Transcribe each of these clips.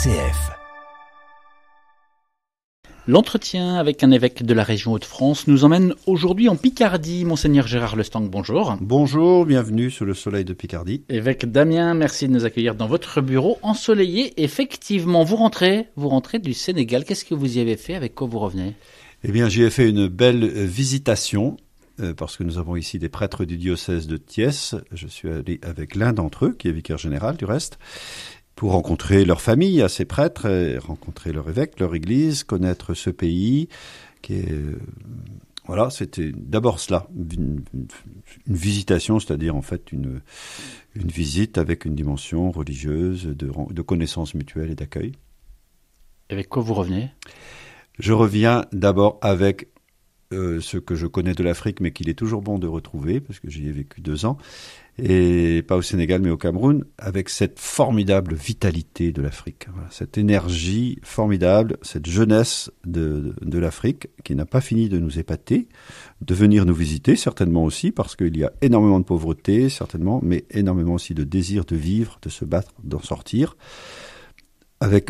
RCF. L'entretien avec un évêque de la région Hauts-de-France nous emmène aujourd'hui en Picardie. Monseigneur Gérard Lestang, bonjour. Bonjour, bienvenue sous le soleil de Picardie. Évêque d'Amiens, merci de nous accueillir dans votre bureau ensoleillé. Effectivement, vous rentrez du Sénégal. Qu'est-ce que vous y avez fait? Avec quoi vous revenez? Eh bien, j'y ai fait une belle visitation, parce que nous avons ici des prêtres du diocèse de Thiès. Je suis allé avec l'un d'entre eux, qui est vicaire général du reste, pour rencontrer leur famille, à ces prêtres, rencontrer leur évêque, leur église, connaître ce pays, qui est... Voilà, c'était d'abord cela, une visitation, c'est-à-dire en fait une visite avec une dimension religieuse, de connaissance mutuelle et d'accueil. Avec quoi vous revenez? Je reviens d'abord avec ce que je connais de l'Afrique, mais qu'il est toujours bon de retrouver, parce que j'y ai vécu 2 ans, et pas au Sénégal, mais au Cameroun, avec cette formidable vitalité de l'Afrique. Voilà, cette énergie formidable, cette jeunesse de l'Afrique, qui n'a pas fini de nous épater, de venir nous visiter, certainement aussi, parce qu'il y a énormément de pauvreté, certainement, mais énormément aussi de désir de vivre, de se battre, d'en sortir.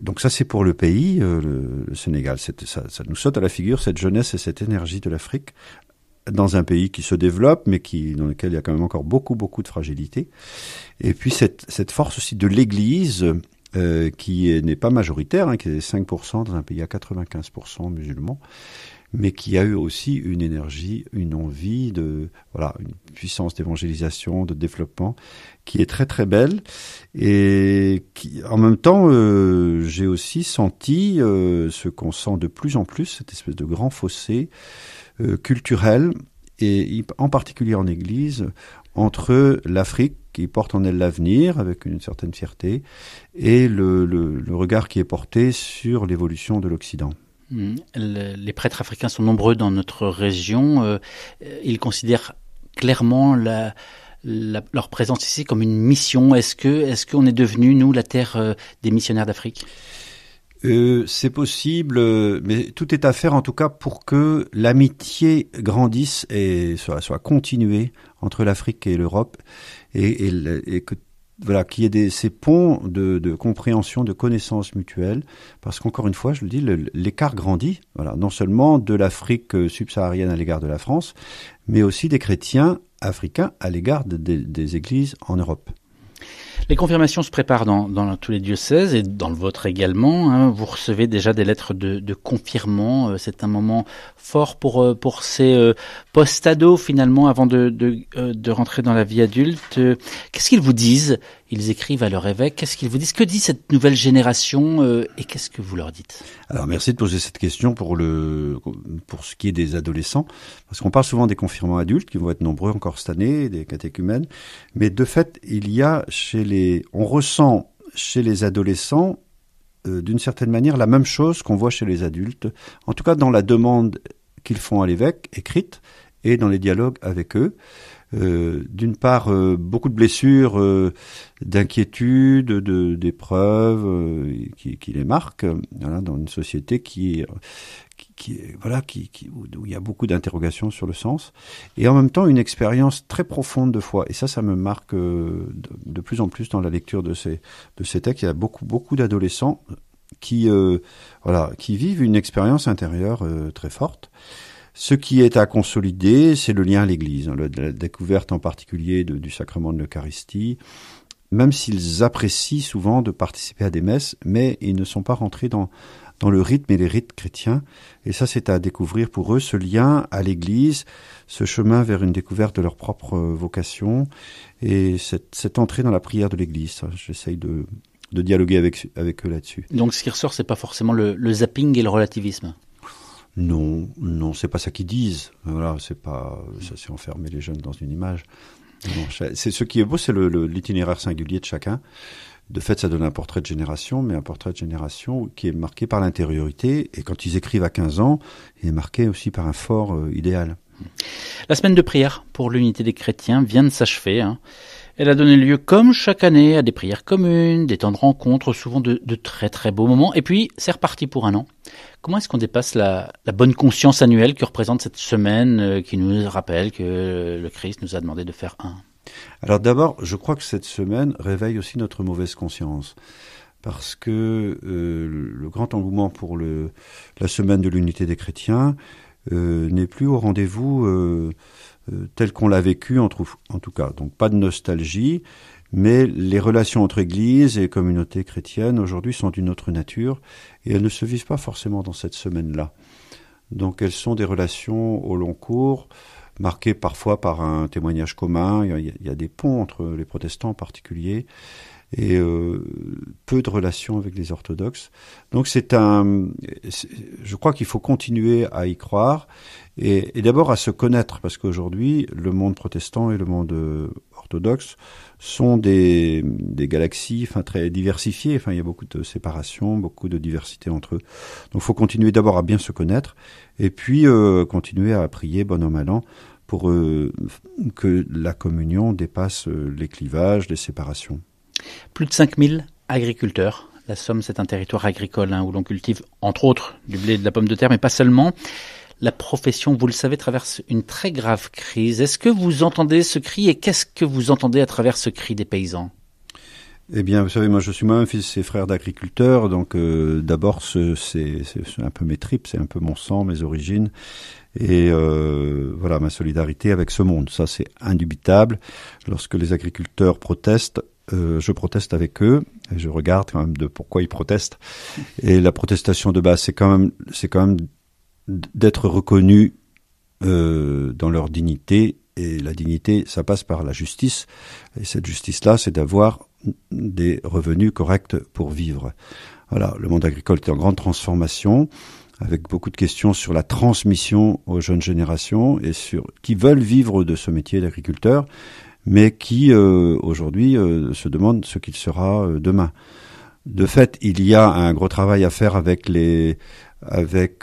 Donc ça, c'est pour le pays, le Sénégal. Ça nous saute à la figure, cette jeunesse et cette énergie de l'Afrique, dans un pays qui se développe, mais dans lequel il y a quand même encore beaucoup de fragilité. Et puis cette force aussi de l'Église, qui n'est pas majoritaire, qui est 5% dans un pays à 95% musulmans, mais qui a eu aussi une énergie, une envie une puissance d'évangélisation, de développement, qui est très très belle, et qui, en même temps, j'ai aussi senti ce qu'on sent de plus en plus, cette espèce de grand fossé culturel, et en particulier en Église, entre l'Afrique, qui porte en elle l'avenir, avec une certaine fierté, et le regard qui est porté sur l'évolution de l'Occident. Les prêtres africains sont nombreux dans notre région. Ils considèrent clairement leur présence ici comme une mission. Est-ce qu'on est devenu, nous, la terre des missionnaires d'Afrique? C'est possible, mais tout est à faire en tout cas pour que l'amitié grandisse et soit continuée entre l'Afrique et l'Europe, et que qu'il y ait ces ponts de compréhension, de connaissance mutuelle, parce qu'encore une fois, je le dis, l'écart grandit, non seulement de l'Afrique subsaharienne à l'égard de la France, mais aussi des chrétiens africains à l'égard des églises en Europe. Les confirmations se préparent dans tous les diocèses et dans le vôtre également. Vous recevez déjà des lettres de confirmants. C'est un moment fort pour ces post-ados finalement avant de rentrer dans la vie adulte. Qu'est-ce qu'ils vous disent? Ils écrivent à leur évêque. Qu'est-ce qu'ils vous disent? Que dit cette nouvelle génération et qu'est-ce que vous leur dites? Alors merci de poser cette question pour ce qui est des adolescents, parce qu'on parle souvent des confirmants adultes qui vont être nombreux encore cette année, des catéchumènes, mais de fait on ressent chez les adolescents d'une certaine manière la même chose qu'on voit chez les adultes, en tout cas dans la demande qu'ils font à l'évêque écrite et dans les dialogues avec eux. D'une part, beaucoup de blessures, d'inquiétudes, d'épreuves qui les marquent, dans une société où il y a beaucoup d'interrogations sur le sens, et en même temps une expérience très profonde de foi. Et ça me marque de plus en plus dans la lecture de ces textes. Il y a beaucoup d'adolescents qui vivent une expérience intérieure très forte. Ce qui est à consolider, c'est le lien à l'Église, la découverte en particulier du sacrement de l'Eucharistie, même s'ils apprécient souvent de participer à des messes, mais ils ne sont pas rentrés dans le rythme et les rites chrétiens. Et ça, c'est à découvrir pour eux, ce lien à l'Église, ce chemin vers une découverte de leur propre vocation, et cette entrée dans la prière de l'Église. J'essaye de dialoguer avec eux là-dessus. Donc ce qui ressort, c'est pas forcément le zapping et le relativisme? Non, c'est pas ça qu'ils disent. C'est pas ça, c'est enfermer les jeunes dans une image. Non, c'est ce qui est beau, c'est l'itinéraire singulier de chacun. De fait, ça donne un portrait de génération, mais un portrait de génération qui est marqué par l'intériorité. Et quand ils écrivent à 15 ans, il est marqué aussi par un fort idéal. La semaine de prière pour l'unité des chrétiens vient de s'achever. Elle a donné lieu, comme chaque année, à des prières communes, des temps de rencontres, souvent de très très beaux moments. Et puis, c'est reparti pour un an. Comment est-ce qu'on dépasse la bonne conscience annuelle que représente cette semaine qui nous rappelle que le Christ nous a demandé de faire un? Alors d'abord, je crois que cette semaine réveille aussi notre mauvaise conscience. parce que le grand engouement pour la semaine de l'unité des chrétiens n'est plus au rendez-vous tel qu'on l'a vécu en tout cas. Donc pas de nostalgie, mais les relations entre Église et communauté chrétienne aujourd'hui sont d'une autre nature et elles ne se vivent pas forcément dans cette semaine-là. Donc elles sont des relations au long cours, marquées parfois par un témoignage commun. Il y a des ponts entre les protestants en particulier et peu de relations avec les orthodoxes. Donc je crois qu'il faut continuer à y croire et d'abord à se connaître, parce qu'aujourd'hui le monde protestant et le monde orthodoxe sont des galaxies très diversifiées. Il y a beaucoup de séparation, beaucoup de diversité entre eux. Donc il faut continuer d'abord à bien se connaître et puis continuer à prier bon an mal an pour que la communion dépasse les clivages, les séparations. Plus de 5000 agriculteurs. La Somme, c'est un territoire agricole où l'on cultive, entre autres, du blé et de la pomme de terre, mais pas seulement. La profession, vous le savez, traverse une très grave crise. Est-ce que vous entendez ce cri et qu'est-ce que vous entendez à travers ce cri des paysans ? Eh bien, vous savez, moi je suis moi-même fils et frère d'agriculteurs, donc d'abord c'est un peu mes tripes, c'est un peu mon sang, mes origines, et voilà ma solidarité avec ce monde. Ça c'est indubitable. Lorsque les agriculteurs protestent, je proteste avec eux, et je regarde quand même de pourquoi ils protestent. Et la protestation de base, c'est quand même d'être reconnus dans leur dignité. Et la dignité, ça passe par la justice. Et cette justice-là, c'est d'avoir des revenus corrects pour vivre. Voilà, le monde agricole est en grande transformation, avec beaucoup de questions sur la transmission aux jeunes générations et qui veulent vivre de ce métier d'agriculteur, mais qui aujourd'hui se demandent ce qu'il sera demain. De fait, il y a un gros travail à faire avec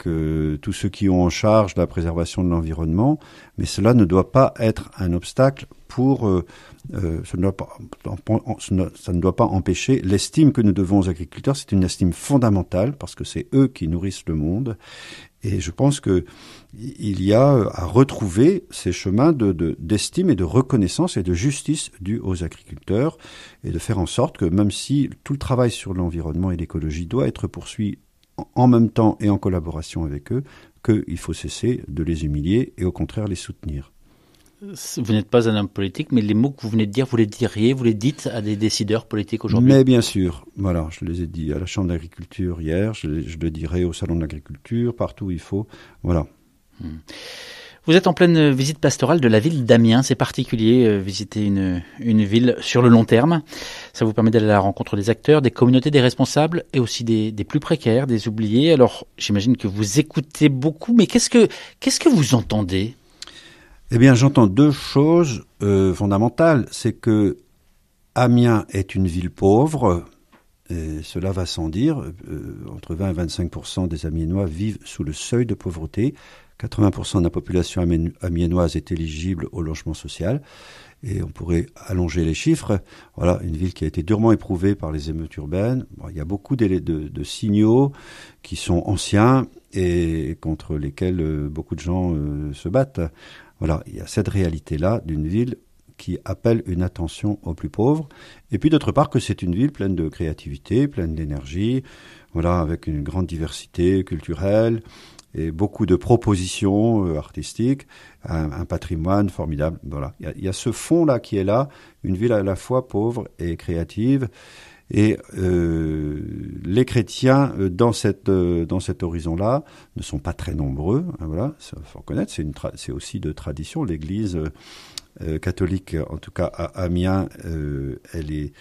tous ceux qui ont en charge la préservation de l'environnement, mais cela ne doit pas être un obstacle ça ne doit pas empêcher l'estime que nous devons aux agriculteurs. C'est une estime fondamentale parce que c'est eux qui nourrissent le monde. Et je pense que il y a à retrouver ces chemins d'estime et de reconnaissance et de justice dus aux agriculteurs et de faire en sorte que même si tout le travail sur l'environnement et l'écologie doit être poursuivi en même temps et en collaboration avec eux, qu'il faut cesser de les humilier et au contraire les soutenir. Vous n'êtes pas un homme politique, mais les mots que vous venez de dire, vous les dites à des décideurs politiques aujourd'hui ? Mais bien sûr, voilà, je les ai dit à la Chambre d'agriculture hier, je le dirai au Salon de l'agriculture, partout où il faut, voilà. Vous êtes en pleine visite pastorale de la ville d'Amiens, c'est particulier, visiter une ville sur le long terme. Ça vous permet d'aller à la rencontre des acteurs, des communautés, des responsables et aussi des plus précaires, des oubliés. Alors, j'imagine que vous écoutez beaucoup, mais qu'est-ce que vous entendez ? Eh bien, j'entends deux choses fondamentales. C'est que Amiens est une ville pauvre, et cela va sans dire. Entre 20 et 25% des Amiénois vivent sous le seuil de pauvreté. 80% de la population amiénoise est éligible au logement social. Et on pourrait allonger les chiffres. Voilà, une ville qui a été durement éprouvée par les émeutes urbaines. Bon, il y a beaucoup de signaux qui sont anciens et contre lesquels beaucoup de gens se battent. Voilà, il y a cette réalité-là d'une ville qui appelle une attention aux plus pauvres. Et puis d'autre part que c'est une ville pleine de créativité, pleine d'énergie, voilà, avec une grande diversité culturelle et beaucoup de propositions artistiques, un patrimoine formidable. Voilà, il y a ce fond-là qui est là, une ville à la fois pauvre et créative. Et les chrétiens dans cet horizon-là ne sont pas très nombreux. Hein, voilà, ça faut reconnaître, c'est aussi de tradition. L'Église catholique, en tout cas à Amiens, elle est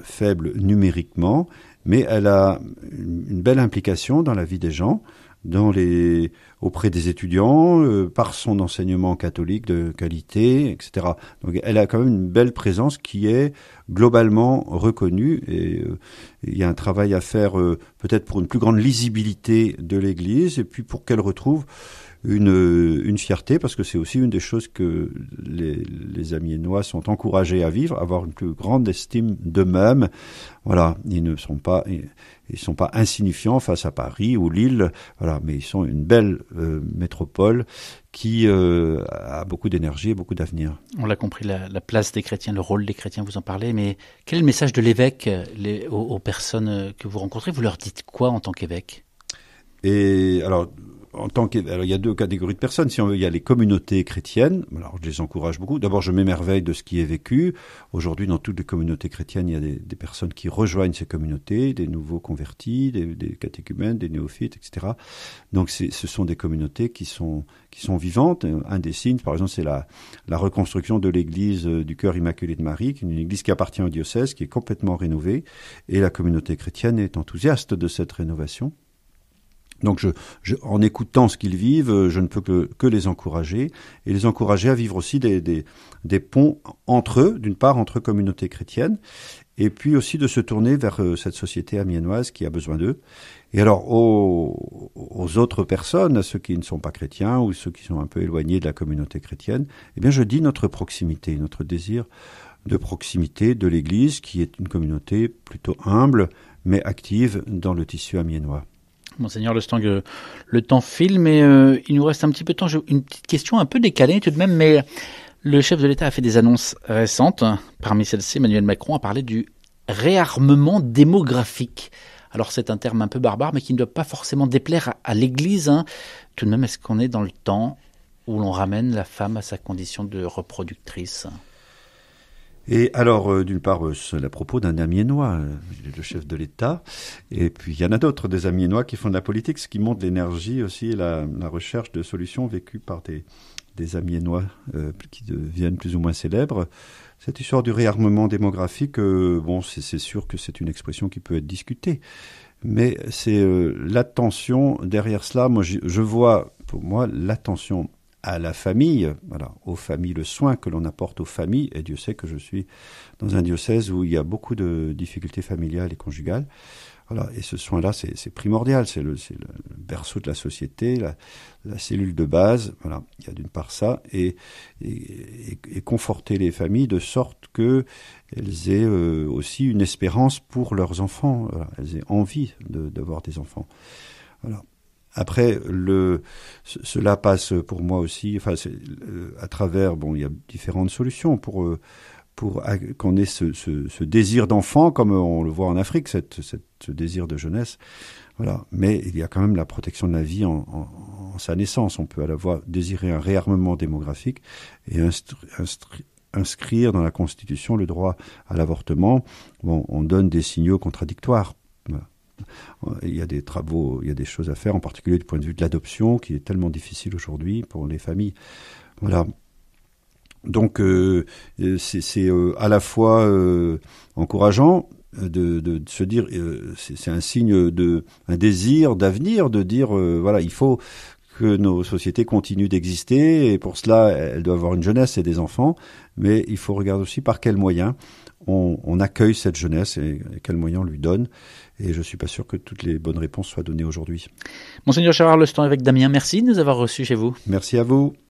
faible numériquement, mais elle a une belle implication dans la vie des gens, auprès des étudiants, par son enseignement catholique de qualité, etc. Donc elle a quand même une belle présence qui est globalement reconnue et il y a un travail à faire peut-être pour une plus grande lisibilité de l'Église et puis pour qu'elle retrouve une fierté, parce que c'est aussi une des choses que les Amiénois sont encouragés à vivre, avoir une plus grande estime d'eux-mêmes. Voilà, ils sont pas insignifiants face à Paris ou Lille, voilà, mais ils sont une belle métropole qui a beaucoup d'énergie et beaucoup d'avenir. On l'a compris, la place des chrétiens, le rôle des chrétiens, vous en parlez, mais quel est le message de l'évêque aux personnes que vous rencontrez? Vous leur dites quoi en tant qu'évêque? Et alors, alors, il y a deux catégories de personnes. Si on veut, il y a les communautés chrétiennes. Alors, je les encourage beaucoup. D'abord, je m'émerveille de ce qui est vécu. Aujourd'hui, dans toutes les communautés chrétiennes, il y a des personnes qui rejoignent ces communautés, des nouveaux convertis, des catéchumènes, des néophytes, etc. Donc, ce sont des communautés qui sont vivantes. Un des signes, par exemple, c'est la reconstruction de l'église du Cœur Immaculé de Marie, qui est une église qui appartient au diocèse, qui est complètement rénovée. Et la communauté chrétienne est enthousiaste de cette rénovation. Donc, en écoutant ce qu'ils vivent, je ne peux que les encourager, et les encourager à vivre aussi des ponts entre eux, d'une part entre communautés chrétiennes, et puis aussi de se tourner vers cette société amiénoise qui a besoin d'eux. Et alors, aux autres personnes, à ceux qui ne sont pas chrétiens ou ceux qui sont un peu éloignés de la communauté chrétienne, eh bien, je dis notre proximité, notre désir de proximité de l'Église, qui est une communauté plutôt humble, mais active dans le tissu amiénois. Monseigneur Lestang, le temps file, mais il nous reste un petit peu de temps. J'ai une petite question un peu décalée tout de même, mais le chef de l'État a fait des annonces récentes. Parmi celles-ci, Emmanuel Macron a parlé du réarmement démographique. Alors c'est un terme un peu barbare, mais qui ne doit pas forcément déplaire à l'Église. Tout de même, est-ce qu'on est dans le temps où l'on ramène la femme à sa condition de reproductrice ? Et alors, d'une part, c'est à propos d'un Amiénois, le chef de l'État, et puis il y en a d'autres, des Amiénois qui font de la politique, ce qui montre l'énergie aussi et la recherche de solutions vécues par des Amiénois qui deviennent plus ou moins célèbres. Cette histoire du réarmement démographique, bon, c'est sûr que c'est une expression qui peut être discutée, mais c'est l'attention derrière cela. Moi, je vois, pour moi, l'attention à la famille, voilà, aux familles, le soin que l'on apporte aux familles, et Dieu sait que je suis dans un diocèse où il y a beaucoup de difficultés familiales et conjugales. Voilà, et ce soin-là, c'est primordial, c'est le berceau de la société, la cellule de base. Voilà, il y a d'une part ça, et conforter les familles de sorte que elles aient aussi une espérance pour leurs enfants. Voilà, elles aient envie d'avoir des enfants. Voilà. Après, cela passe pour moi aussi, enfin, à travers, bon, il y a différentes solutions pour qu'on ait ce désir d'enfant, comme on le voit en Afrique, ce désir de jeunesse. Voilà. Mais il y a quand même la protection de la vie en sa naissance. On peut à la fois désirer un réarmement démographique et inscrire dans la Constitution le droit à l'avortement. Bon, on donne des signaux contradictoires. Voilà. Il y a des travaux, il y a des choses à faire, en particulier du point de vue de l'adoption, qui est tellement difficile aujourd'hui pour les familles. Voilà. Donc, c'est à la fois encourageant de se dire, c'est un signe un désir d'avenir, de dire, voilà, il faut que nos sociétés continuent d'exister, et pour cela, elles doivent avoir une jeunesse et des enfants, mais il faut regarder aussi par quels moyens on accueille cette jeunesse et quels moyens on lui donne. Et je ne suis pas sûr que toutes les bonnes réponses soient données aujourd'hui. Monseigneur Gérard Lestang, évêque d'Amiens, merci de nous avoir reçus chez vous. Merci à vous.